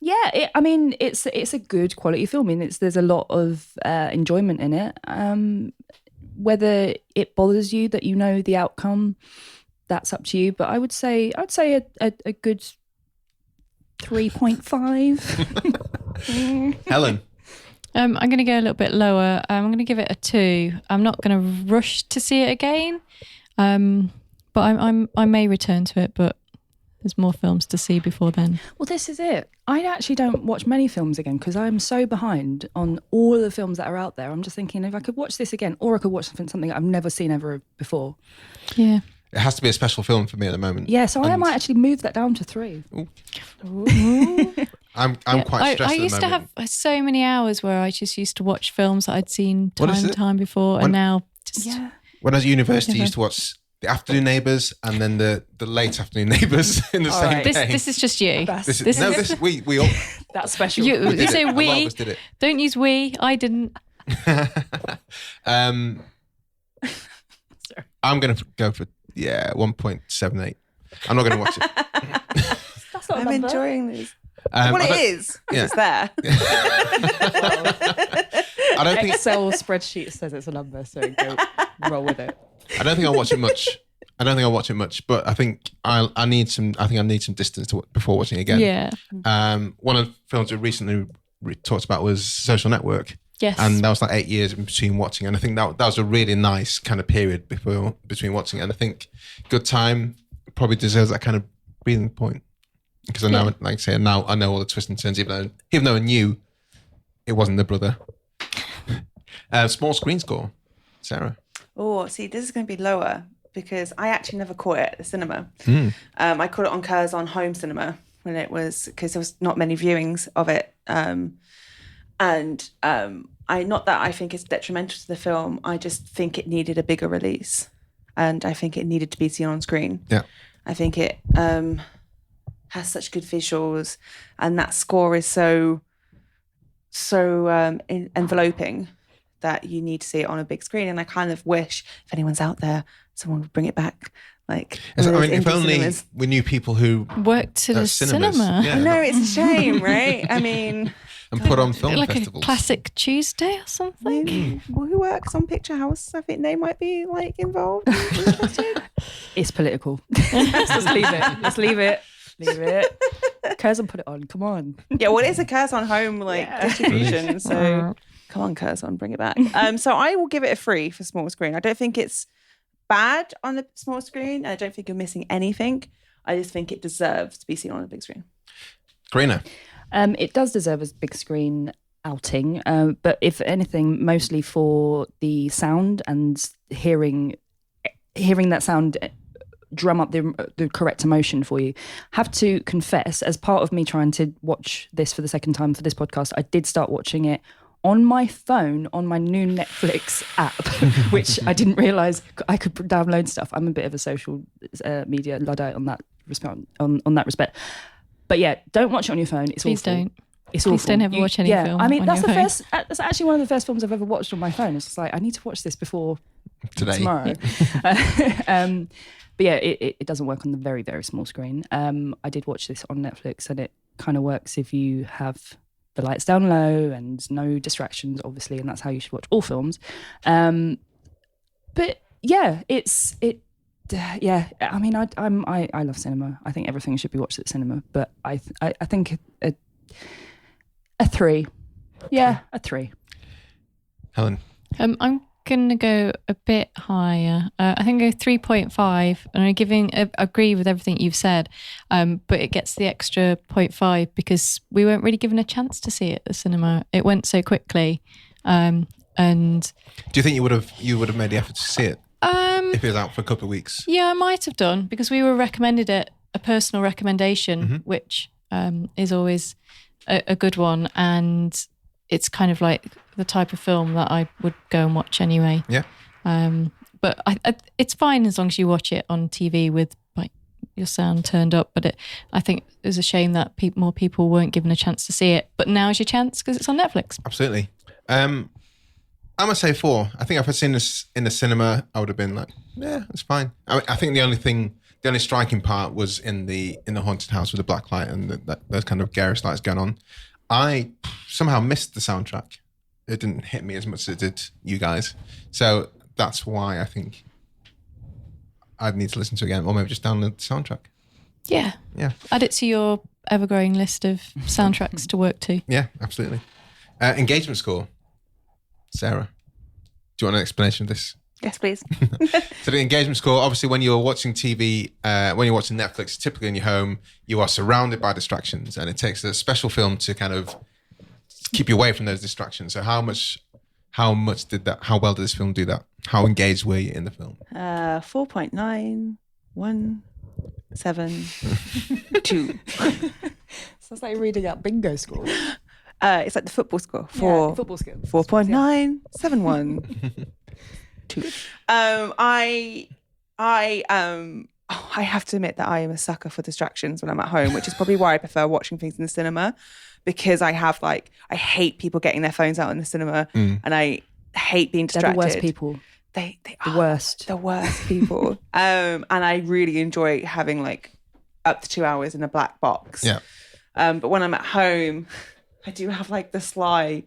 Yeah, it's a good quality film. There's a lot of enjoyment in it. Whether it bothers you that you know the outcome, that's up to you. But I'd say a good 3.5. Helen. I'm going to go a little bit lower. I'm going to give it a 2. I'm not going to rush to see it again, but I may return to it. But there's more films to see before then. Well, this is it. I actually don't watch many films again because I'm so behind on all the films that are out there. I'm just thinking if I could watch this again, or I could watch something I've never seen ever before. Yeah. It has to be a special film for me at the moment. Yeah, so I might actually move that down to 3. I'm quite stressed. I used to have so many hours where I just used to watch films that I'd seen time and time before, and now just when I was at university, I used to watch the Afternoon Neighbours and then the late Afternoon Neighbours in the same day. This is just you. We all. That's special. You say we. A lot of us did it. Don't use we. I didn't. I'm going to go for 1.78. I'm not going to watch it. That's not I'm enjoying this. It is. Yeah. It's there. I don't think Excel spreadsheet says it's a number, so go roll with it. I don't think I'll watch it much. But I think I need some distance before watching it again. Yeah. One of the films we recently talked about was Social Network. Yes. And that was like 8 years in between watching, and I think that was a really nice kind of period between watching it. And I think Good Time probably deserves that kind of breathing point because I know, like I say, now I know all the twists and turns, even though I knew it wasn't the brother. Small screen score, Sarah. Oh, see, this is going to be lower because I actually never caught it at the cinema. I caught it on Curzon home cinema because there was not many viewings of it. Not that I think it's detrimental to the film. I just think it needed a bigger release, and I think it needed to be seen on screen. Yeah, I think it has such good visuals, and that score is so enveloping that you need to see it on a big screen. And I kind of wish, if anyone's out there, someone would bring it back. Like, if only we knew people who worked at a cinema. Yeah, I know, it's a shame, right? I mean, and put on film like festivals. A classic Tuesday or something. Well, who works on Picturehouse? I think they might be like involved. It's political. Let's leave it. Let's leave it. Leave it. Curzon put it on. Come on. Yeah, well, it's a Curzon home distribution. So come on, Curzon, bring it back. So I will give it a 3 for small screen. I don't think it's bad on the small screen. I don't think you're missing anything. I just think it deserves to be seen on a big screen. Corrina. It does deserve a big screen outing, but if anything, mostly for the sound and hearing that sound drum up the correct emotion for you. Have to confess, as part of me trying to watch this for the second time for this podcast, I did start watching it on my phone, on my new Netflix app, which I didn't realise I could download stuff. I'm a bit of a social media Luddite on that respect. But yeah, don't watch it on your phone. It's Please awful. Don't. It's Please awful. don't ever watch any film. I mean, on that's your the phone. first. That's actually one of the first films I've ever watched on my phone. It's just like I need to watch this before tomorrow. But yeah, it doesn't work on the very, very small screen. I did watch this on Netflix, and it kind of works if you have the lights down low and no distractions, obviously, and that's how you should watch all films. But yeah, yeah. I mean, I love cinema. I think everything should be watched at cinema. But I think a 3. Yeah, a 3. Helen. I'm going to go a bit higher. I think I go 3.5, and I agree with everything you've said, but it gets the extra 0.5 because we weren't really given a chance to see it at the cinema. It went so quickly. And do you think you would have made the effort to see it if it was out for a couple of weeks? Yeah, I might have done, because we were recommended it, a personal recommendation, which is always a good one, and it's kind of like the type of film that I would go and watch anyway. Yeah. But it's fine as long as you watch it on TV with like your sound turned up. But I think it was a shame that more people weren't given a chance to see it. But now's your chance because it's on Netflix. Absolutely. I'm gonna say 4. I think if I'd seen this in the cinema, I would have been like, yeah, it's fine. I think the only striking part was in the haunted house with the black light and those kind of garish lights going on. I somehow missed the soundtrack. It didn't hit me as much as it did you guys. So that's why I think I'd need to listen to it again, or maybe just download the soundtrack. Yeah. Add it to your ever-growing list of soundtracks to work to. Yeah, absolutely. Engagement score. Sarah, do you want an explanation of this? Yes, please. So the engagement score, obviously when you're watching TV, when you're watching Netflix, typically in your home, you are surrounded by distractions, and it takes a special film to kind of keep you away from those distractions. So how well did this film do that? How engaged were you in the film? 4.9172. Sounds like you're reading out bingo score. It's like the football score. Football skill. 4.9712. I have to admit that I am a sucker for distractions when I'm at home, which is probably why I prefer watching things in the cinema, because I hate people getting their phones out in the cinema, and I hate being distracted. They're the worst people. They the are worst. the worst people. And I really enjoy having like up to 2 hours in a black box. Yeah. But when I'm at home, I do have like the sly,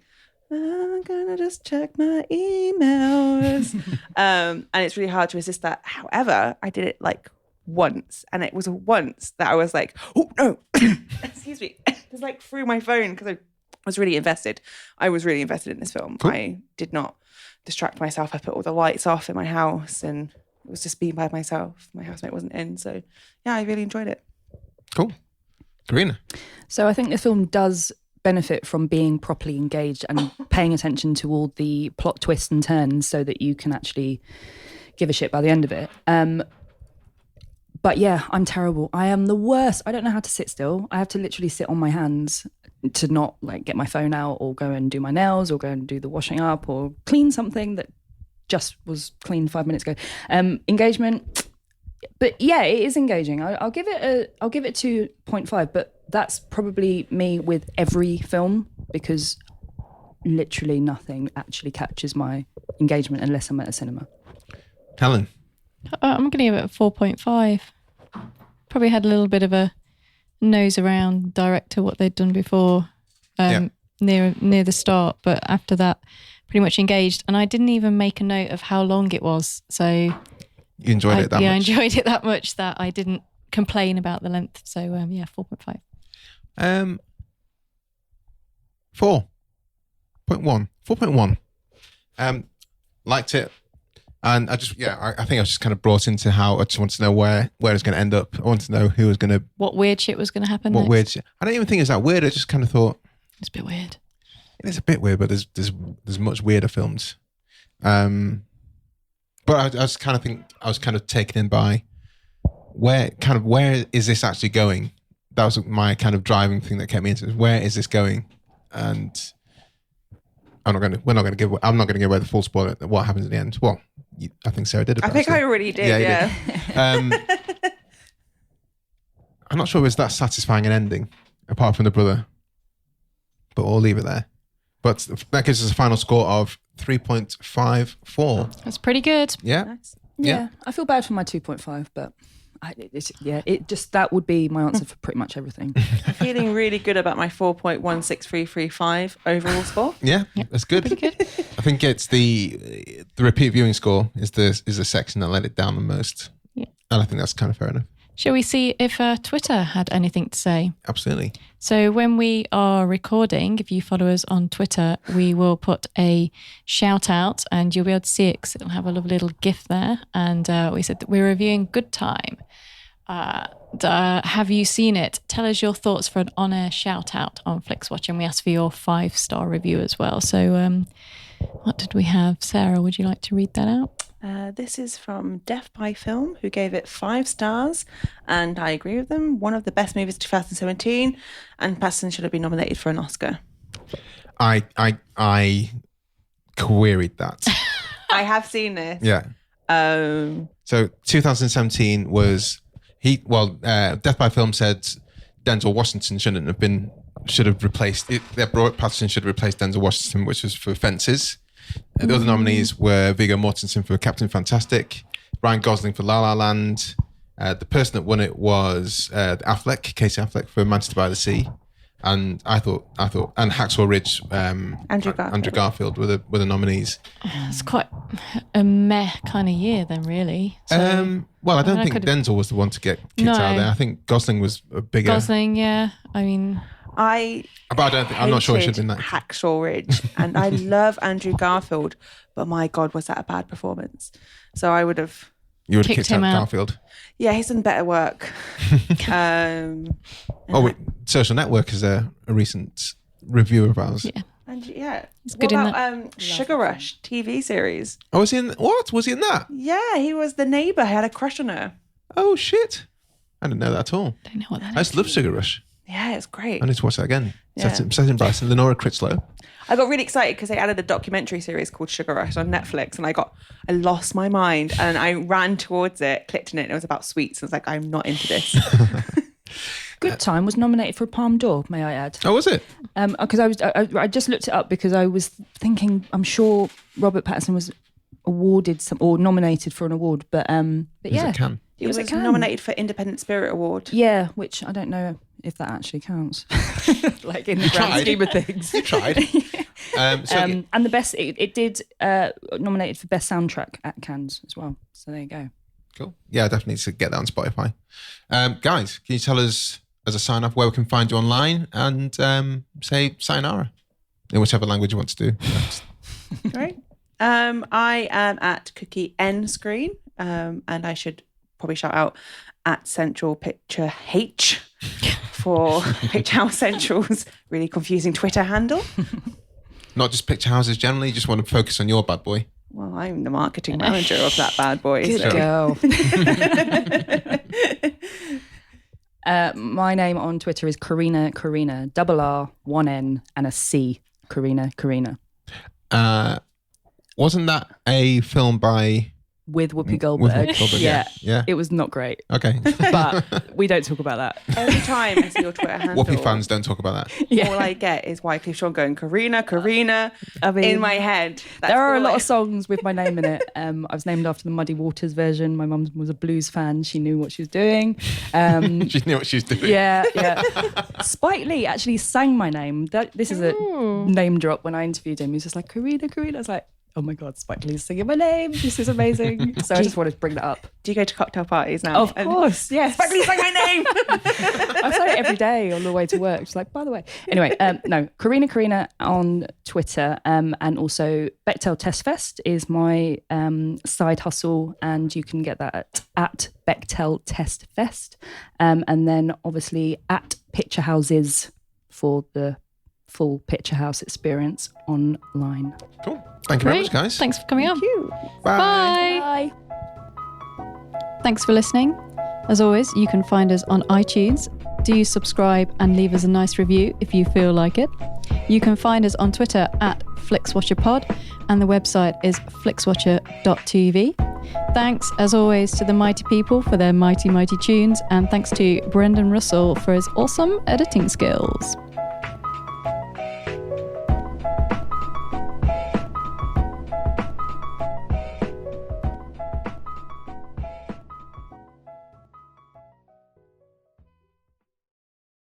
I'm gonna just check my emails. And it's really hard to resist that. However, I did it like once, and it was once that I was like, oh no, excuse me. It's like through my phone because I was really invested. I was really invested in this film. Cool. I did not distract myself. I put all the lights off in my house, and it was just being by myself. My housemate wasn't in. So yeah, I really enjoyed it. Cool. Corrina. So I think the film does benefit from being properly engaged and paying attention to all the plot twists and turns so that you can actually give a shit by the end of it. But yeah, I'm terrible. I am the worst. I don't know how to sit still. I have to literally sit on my hands to not like get my phone out or go and do my nails or go and do the washing up or clean something that just was cleaned 5 minutes ago. Engagement. But yeah, it is engaging. I'll give it 2.5, but that's probably me with every film because literally nothing actually captures my engagement unless I'm at a cinema. Helen? I'm going to give it a 4.5. Probably had a little bit of a nose around director what they'd done before near the start, but after that, pretty much engaged. And I didn't even make a note of how long it was. So you enjoyed it that much? Yeah, I enjoyed it that much that I didn't complain about the length. So 4.5. 4.1. Liked it. And I think I was just kind of brought into how I just wanted to know where it's going to end up. I wanted to know who was going to... What weird shit was going to happen What weird shit. I don't even think it's that weird. I just kind of thought... It's a bit weird. It is a bit weird, but there's much weirder films. But I just kind of think I was kind of taken in by where is this actually going? That was my kind of driving thing that kept me into it. Where is this going? And I'm not going to give away the full spoiler. What happens in the end? Well, I think Sarah did. I think I already did. Yeah. I'm not sure it was that satisfying an ending, apart from the brother. But we'll leave it there. But that gives us a final score of 3.54. That's pretty good. Yeah. Nice. Yeah. I feel bad for my 2.5, but that would be my answer for pretty much everything. I'm feeling really good about my 4.16335 overall score. Yeah, that's good. Pretty good. I think it's the repeat viewing score is the section that let it down the most. Yeah. And I think that's kind of fair enough. Shall we see if Twitter had anything to say? Absolutely. So when we are recording, if you follow us on Twitter, we will put a shout out and you'll be able to see it because it'll have a lovely little GIF there. And we said that we're reviewing Good Time. have you seen it? Tell us your thoughts for an on-air shout out on Flixwatcher, and we asked for your 5-star review as well. So what did we have? Sarah, would you like to read that out? This is from Death by Film, who gave it 5 stars, and I agree with them. One of the best movies of 2017, and Pattison should have been nominated for an Oscar. I queried that. I have seen this. Yeah. So 2017 was Death by Film said Denzel Washington should have replaced. Pattison should have replaced Denzel Washington, which was for Fences. The other nominees were Viggo Mortensen for Captain Fantastic, Ryan Gosling for La La Land. The person that won it was Casey Affleck for Manchester by the Sea, and I thought, and Hacksaw Ridge, Andrew Garfield were the nominees. It's quite a meh kind of year then, really. So, I don't think Denzel was the one to get kicked out of there. I think Gosling was a bigger. Gosling, yeah. I mean, I'm not sure it should have been that. Hacksaw Ridge, and I love Andrew Garfield, but my God, was that a bad performance? So I would have. You would have kicked out Garfield. Yeah, he's done better work. Social Network is a recent review of ours. Yeah. And yeah, it's good in that. Sugar Rush TV series. Oh, was he in what? Was he in that? Yeah, he was the neighbour. He had a crush on her. Oh shit! I didn't know that at all. Don't know what that is. I just love Sugar Rush. Yeah, it's great. I need to watch that again. Yeah. Set in Bryson, Lenora Critchlow. I got really excited because they added a documentary series called Sugar Rush on Netflix, and I lost my mind, and I ran towards it, clicked on it, and it was about sweets. And I was like, I'm not into this. Good Time was nominated for a Palme d'Or, may I add? Oh, was it? Because I just looked it up because I was thinking, I'm sure Robert Pattison was awarded or nominated for an award, but yeah. He was nominated for Independent Spirit Award. Yeah, which I don't know if that actually counts. Like in the grand scheme of things. You tried. And the best, it did nominated for best soundtrack at Cannes as well. So there you go. Cool. Yeah, I definitely need to get that on Spotify. Guys, can you tell us as a sign off where we can find you online and say sayonara in whichever language you want to do? Great. I am at Cookie N Screen, and I should probably shout out at Central Picture H for Picturehouse Central's really confusing Twitter handle. Not just picture houses generally, you just want to focus on your bad boy. Well, I'm the marketing manager of that bad boy. Good girl. My name on Twitter is Corrina, double R, 1 N and a C. Corrina. Wasn't that a film by... With Whoopi Goldberg. Yeah. It was not great. Okay. But we don't talk about that. Every time I see your Twitter handle, Whoopi fans don't talk about that. Yeah. All I get is Wycliffe Sean going, Corrina, I mean, in my head. There are a lot of songs with my name in it. I was named after the Muddy Waters version. My mum was a blues fan. She knew what she was doing. She knew what she was doing. Yeah. Spike Lee actually sang my name. This is a name drop when I interviewed him. He was just like, Corrina. I was like, oh my God, Spike Lee's singing my name. This is amazing. So I just wanted to bring that up. Do you go to cocktail parties now? Of course, yes. Spike Lee sang my name. I say it every day on the way to work. Just like, by the way. Anyway, no, Corrina on Twitter, and also Bechtel Test Fest is my side hustle, and you can get that at Bechtel Test Fest, and then obviously at Picture Houses for the full Picture House experience online. Cool. Thank you very much, guys. Thanks for coming on. Thank you. Bye. Thanks for listening. As always, you can find us on iTunes. Do subscribe and leave us a nice review if you feel like it. You can find us on Twitter at FlixWatcherPod, and the website is flixwatcher.tv. Thanks, as always, to the mighty people for their mighty, mighty tunes, and thanks to Brendan Russell for his awesome editing skills.